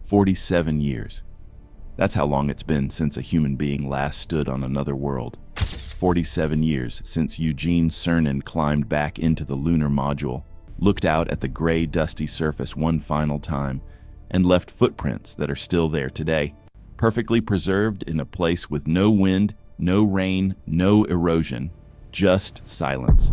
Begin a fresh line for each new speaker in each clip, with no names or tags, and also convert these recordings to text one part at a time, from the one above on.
47 years. That's how long it's been since a human being last stood on another world. 47 years since Eugene Cernan climbed back into the lunar module, looked out at the gray, dusty surface one final time, and left footprints that are still there today, perfectly preserved in a place with no wind, no rain, no erosion, just silence.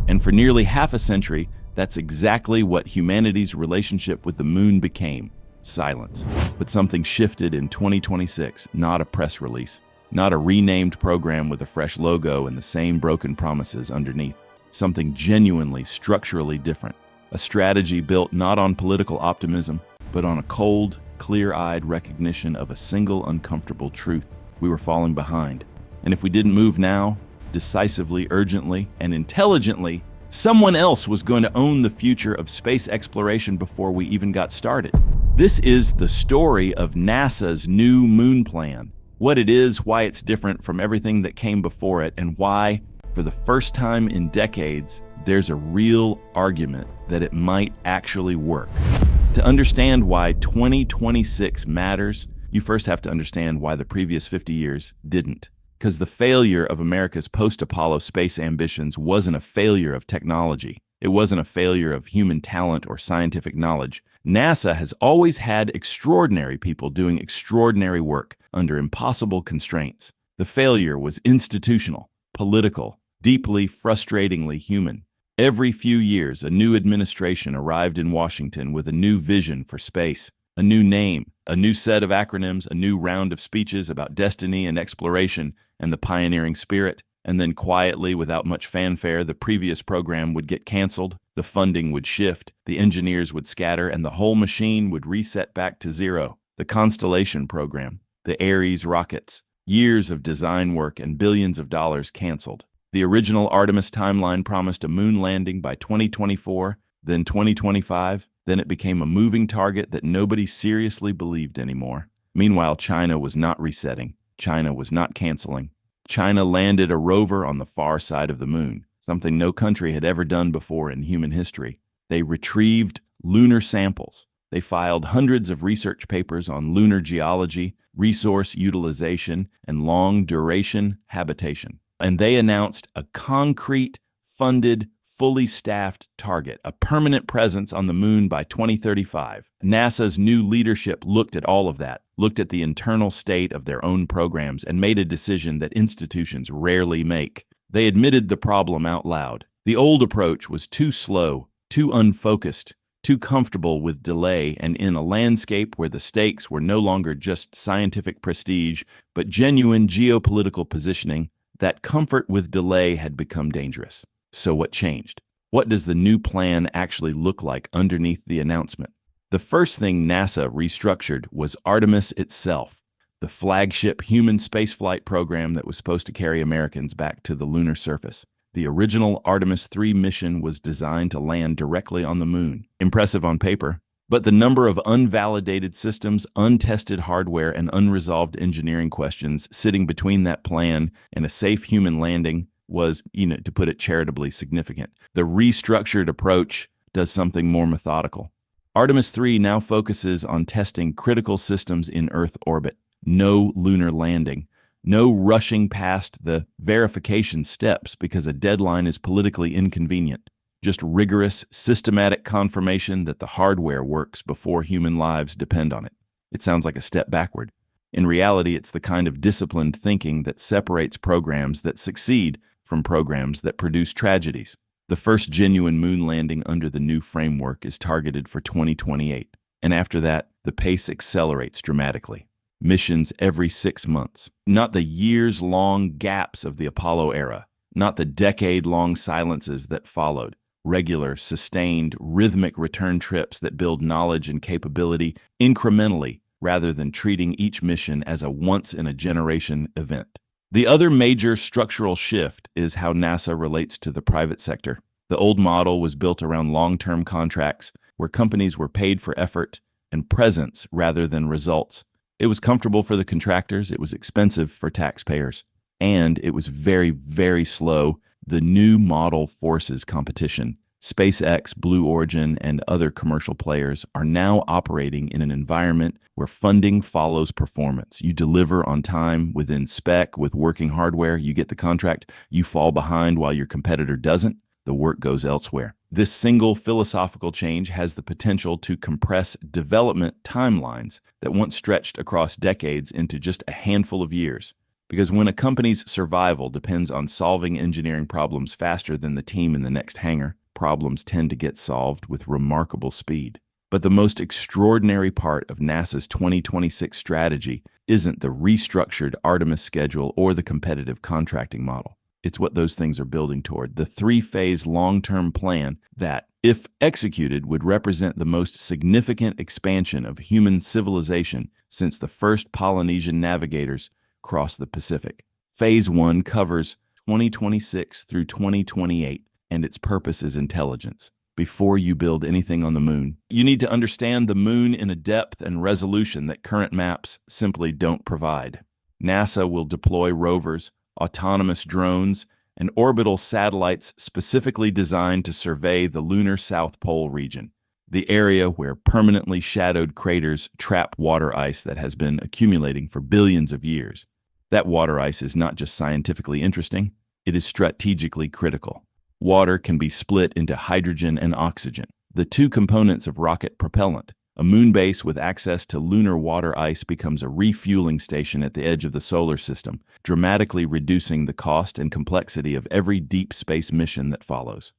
And for nearly half a century, that's exactly what humanity's relationship with the moon became: silence. But something shifted in 2026, not a press release, not a renamed program with a fresh logo and the same broken promises underneath. Something genuinely, structurally different. A strategy built not on political optimism, but on a cold, clear-eyed recognition of a single uncomfortable truth: we were falling behind. And if we didn't move now, decisively, urgently, and intelligently, someone else was going to own the future of space exploration before we even got started. This is the story of NASA's new moon plan. What it is, why it's different from everything that came before it, and why, for the first time in decades, there's a real argument that it might actually work. To understand why 2026 matters, you first have to understand why the previous 50 years didn't. Because the failure of America's post-Apollo space ambitions wasn't a failure of technology. It wasn't a failure of human talent or scientific knowledge. NASA has always had extraordinary people doing extraordinary work under impossible constraints. The failure was institutional, political, deeply, frustratingly human. Every few years, a new administration arrived in Washington with a new vision for space, a new name, a new set of acronyms, a new round of speeches about destiny and exploration and the pioneering spirit. And then quietly, without much fanfare, the previous program would get canceled, the funding would shift, the engineers would scatter, and the whole machine would reset back to zero. The Constellation program, the Ares rockets, years of design work and billions of dollars canceled. The original Artemis timeline promised a moon landing by 2024, then 2025, then it became a moving target that nobody seriously believed anymore. Meanwhile, China was not resetting. China was not canceling. China landed a rover on the far side of the moon, something no country had ever done before in human history. They retrieved lunar samples. They filed hundreds of research papers on lunar geology, resource utilization, and long-duration habitation. And they announced a concrete, funded, fully staffed target, a permanent presence on the moon by 2035. NASA's new leadership looked at all of that, looked at the internal state of their own programs, and made a decision that institutions rarely make. They admitted the problem out loud. The old approach was too slow, too unfocused, too comfortable with delay, and in a landscape where the stakes were no longer just scientific prestige, but genuine geopolitical positioning, that comfort with delay had become dangerous. So what changed? What does the new plan actually look like underneath the announcement? The first thing NASA restructured was Artemis itself, the flagship human spaceflight program that was supposed to carry Americans back to the lunar surface. The original Artemis 3 mission was designed to land directly on the moon. Impressive on paper, but the number of unvalidated systems, untested hardware, and unresolved engineering questions sitting between that plan and a safe human landing was, to put it charitably, significant. The restructured approach does something more methodical. Artemis 3 now focuses on testing critical systems in Earth orbit. No lunar landing. No rushing past the verification steps because a deadline is politically inconvenient. Just rigorous, systematic confirmation that the hardware works before human lives depend on it. It sounds like a step backward. In reality, it's the kind of disciplined thinking that separates programs that succeed from programs that produce tragedies. The first genuine moon landing under the new framework is targeted for 2028, and after that, the pace accelerates dramatically. Missions every 6 months. Not the years-long gaps of the Apollo era, not the decade-long silences that followed. Regular, sustained, rhythmic return trips that build knowledge and capability incrementally rather than treating each mission as a once-in-a-generation event. The other major structural shift is how NASA relates to the private sector. The old model was built around long-term contracts where companies were paid for effort and presence rather than results. It was comfortable for the contractors, it was expensive for taxpayers, and it was very, very slow. The new model forces competition. SpaceX, Blue Origin, and other commercial players are now operating in an environment where funding follows performance. You deliver on time, within spec, with working hardware, you get the contract. You fall behind while your competitor doesn't, the work goes elsewhere. This single philosophical change has the potential to compress development timelines that once stretched across decades into just a handful of years. Because when a company's survival depends on solving engineering problems faster than the team in the next hangar, problems tend to get solved with remarkable speed. But the most extraordinary part of NASA's 2026 strategy isn't the restructured Artemis schedule or the competitive contracting model. It's what those things are building toward, the three-phase long-term plan that, if executed, would represent the most significant expansion of human civilization since the first Polynesian navigators crossed the Pacific. Phase 1 covers 2026 through 2028, and its purpose is intelligence. Before you build anything on the moon, you need to understand the moon in a depth and resolution that current maps simply don't provide. NASA will deploy rovers, autonomous drones, and orbital satellites specifically designed to survey the lunar South Pole region, the area where permanently shadowed craters trap water ice that has been accumulating for billions of years. That water ice is not just scientifically interesting, it is strategically critical. Water can be split into hydrogen and oxygen, the two components of rocket propellant. A moon base with access to lunar water ice becomes a refueling station at the edge of the solar system, dramatically reducing the cost and complexity of every deep space mission that follows.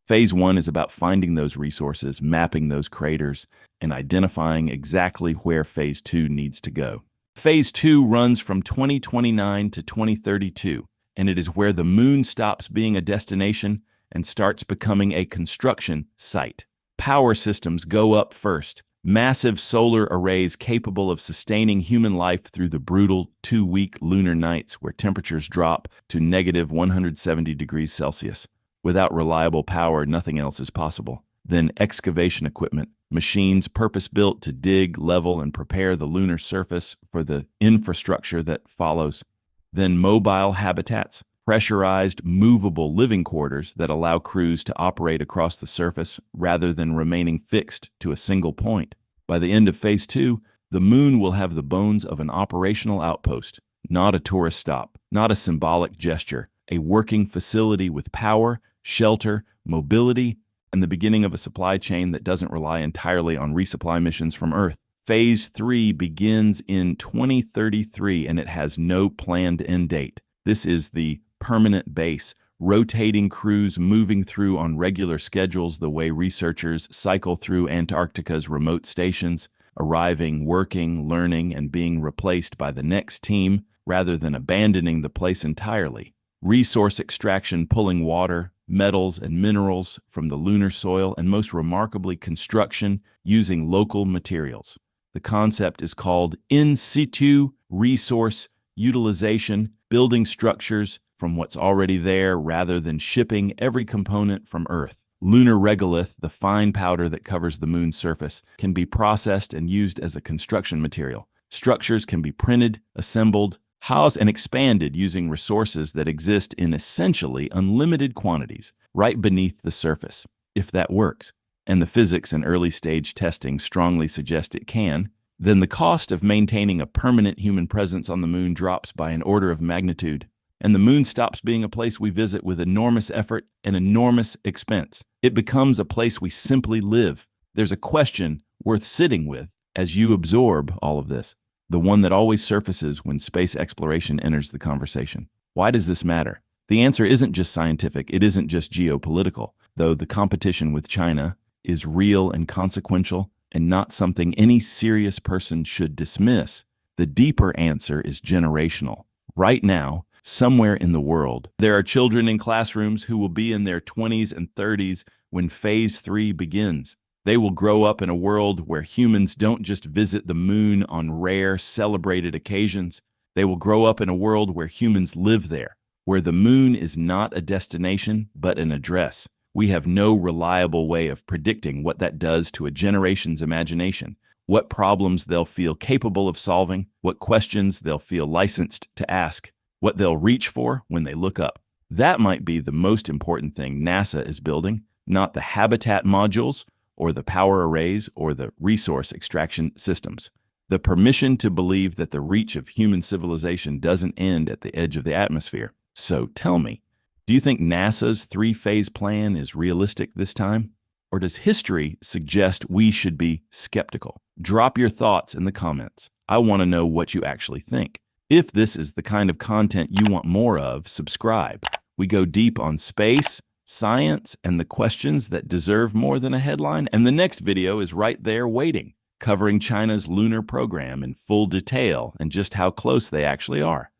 Phase 1 is about finding those resources, mapping those craters, and identifying exactly where Phase 2 needs to go. Phase 2 runs from 2029 to 2032, and it is where the moon stops being a destination and starts becoming a construction site. Power systems go up first. Massive solar arrays capable of sustaining human life through the brutal 2-week lunar nights where temperatures drop to negative 170 degrees Celsius. Without reliable power, nothing else is possible. Then excavation equipment, machines purpose-built to dig, level, and prepare the lunar surface for the infrastructure that follows. Then mobile habitats, pressurized, movable living quarters that allow crews to operate across the surface rather than remaining fixed to a single point. By the end of Phase 2, the moon will have the bones of an operational outpost, not a tourist stop, not a symbolic gesture, a working facility with power, shelter, mobility, and the beginning of a supply chain that doesn't rely entirely on resupply missions from Earth. Phase 3 begins in 2033 and it has no planned end date. This is the permanent base, rotating crews moving through on regular schedules the way researchers cycle through Antarctica's remote stations, arriving, working, learning, and being replaced by the next team rather than abandoning the place entirely. Resource extraction pulling water, metals, and minerals from the lunar soil, and most remarkably, construction using local materials. The concept is called in situ resource utilization, building structures from what's already there rather than shipping every component from Earth. Lunar regolith, the fine powder that covers the moon's surface, can be processed and used as a construction material. Structures can be printed, assembled, housed, and expanded using resources that exist in essentially unlimited quantities right beneath the surface, if that works. And the physics and early-stage testing strongly suggest it can, then the cost of maintaining a permanent human presence on the moon drops by an order of magnitude, and the moon stops being a place we visit with enormous effort and enormous expense. It becomes a place we simply live. There's a question worth sitting with as you absorb all of this, the one that always surfaces when space exploration enters the conversation. Why does this matter? The answer isn't just scientific, it isn't just geopolitical, though the competition with China is real and consequential and not something any serious person should dismiss. The deeper answer is generational. Right now, somewhere in the world, there are children in classrooms who will be in their 20s and 30s when Phase 3 begins. They will grow up in a world where humans don't just visit the moon on rare, celebrated occasions. They will grow up in a world where humans live there, where the moon is not a destination, but an address. We have no reliable way of predicting what that does to a generation's imagination, what problems they'll feel capable of solving, what questions they'll feel licensed to ask, what they'll reach for when they look up. That might be the most important thing NASA is building, not the habitat modules or the power arrays or the resource extraction systems. The permission to believe that the reach of human civilization doesn't end at the edge of the atmosphere. So tell me, do you think NASA's three-phase plan is realistic this time? Or does history suggest we should be skeptical? Drop your thoughts in the comments. I want to know what you actually think. If this is the kind of content you want more of, subscribe. We go deep on space, science, and the questions that deserve more than a headline. And the next video is right there waiting, covering China's lunar program in full detail and just how close they actually are.